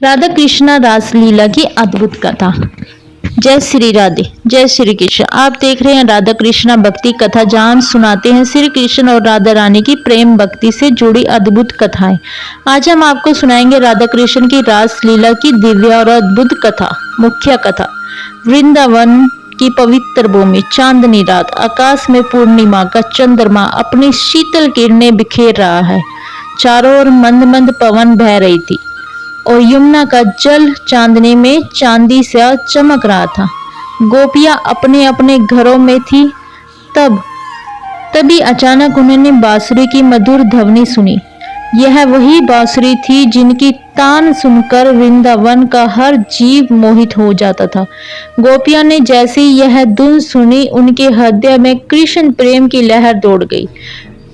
राधा कृष्णा रासलीला की अद्भुत कथा। जय श्री राधे, जय श्री कृष्ण। आप देख रहे हैं राधा कृष्णा भक्ति कथा, जहां हम सुनाते हैं श्री कृष्ण और राधा रानी की प्रेम भक्ति से जुड़ी अद्भुत कथाएं। आज हम आपको सुनाएंगे राधा कृष्ण की रासलीला की दिव्य और अद्भुत कथा। मुख्य कथा। वृंदावन की पवित्र भूमि, चांदनी रात, आकाश में पूर्णिमा का चंद्रमा अपनी शीतल किरणें बिखेर रहा है। चारों ओर मंद मंद पवन बह रही थी और यमुना का जल चांदनी में चांदी सा चमक रहा था। गोपियां अपने अपने घरों में थी। तभी अचानक उन्होंने बांसुरी की मधुर ध्वनि सुनी। यह वही बांसुरी थी जिनकी तान सुनकर वृंदावन का हर जीव मोहित हो जाता था। गोपियां ने जैसे ही यह धुन सुनी, उनके हृदय में कृष्ण प्रेम की लहर दौड़ गई।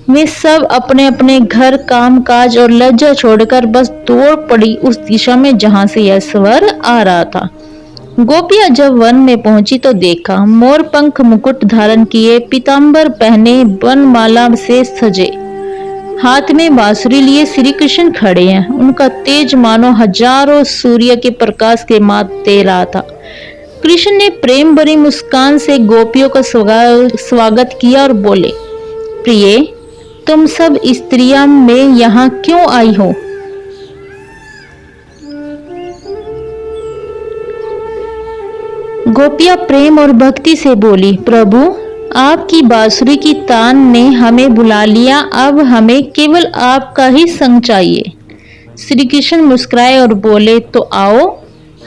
वे सब अपने अपने घर, काम काज और लज्जा छोड़कर बस दौड़ पड़ी उस दिशा में जहां से यह स्वर आ रहा था। गोपियां जब वन में पहुंची तो देखा मोर पंख मुकुट धारण किए, पीतांबर पहने, वनमाला से सजे, हाथ में बांसुरी लिए श्री कृष्ण खड़े हैं। उनका तेज मानो हजारों सूर्य के प्रकाश के मात दे रहा था। कृष्ण ने प्रेम भरी मुस्कान से गोपियों का स्वागत किया और बोले, प्रिय, तुम सब स्त्रियां में यहाँ क्यों आई हो? गोपियां प्रेम और भक्ति से बोली, प्रभु, आपकी बांसुरी की तान ने हमें बुला लिया, अब हमें केवल आपका ही संग चाहिए। श्री कृष्ण मुस्कुराए और बोले, तो आओ,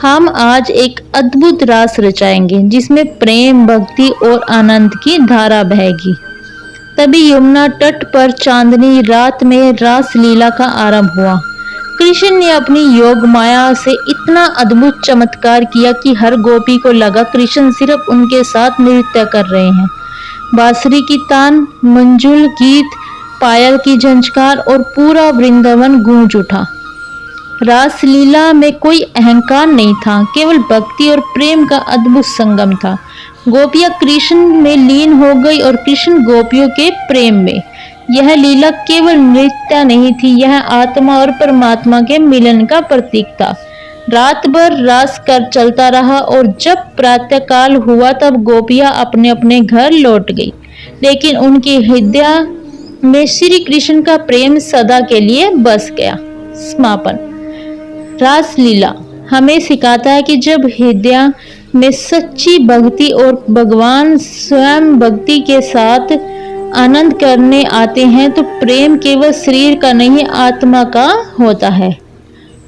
हम आज एक अद्भुत रास रचाएंगे जिसमें प्रेम, भक्ति और आनंद की धारा बहेगी। तभी यमुना तट पर चांदनी रात में रास लीला का आरंभ हुआ। कृष्ण ने अपनी योग माया से इतना अद्भुत चमत्कार किया कि हर गोपी को लगा कृष्ण सिर्फ उनके साथ नृत्य कर रहे हैं। बांसुरी की तान, मंजुल गीत, पायल की झंझकार और पूरा वृंदावन गूंज उठा। रास लीला में कोई अहंकार नहीं था, केवल भक्ति और प्रेम का अद्भुत संगम था। गोपियां कृष्ण में लीन हो गई और कृष्ण गोपियों के प्रेम में। यह लीला केवल नृत्य नहीं थी, यह आत्मा और परमात्मा के मिलन का प्रतीक था। रात भर रास कर चलता रहा और जब प्रातःकाल हुआ तब गोपियां अपने अपने घर लौट गई, लेकिन उनके हृदय में श्री कृष्ण का प्रेम सदा के लिए बस गया। समापन। रास लीला हमें सिखाता है कि जब हृदय में सच्ची भक्ति और भगवान स्वयं भक्ति के साथ आनंद करने आते हैं तो प्रेम केवल शरीर का नहीं, आत्मा का होता है।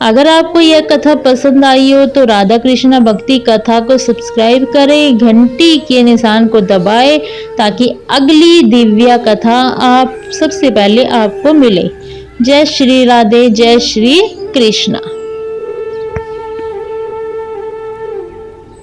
अगर आपको यह कथा पसंद आई हो तो राधा कृष्णा भक्ति कथा को सब्सक्राइब करें, घंटी के निशान को दबाएं ताकि अगली दिव्य कथा आप सबसे पहले आपको मिले। जय श्री राधे, जय श्री कृष्णा।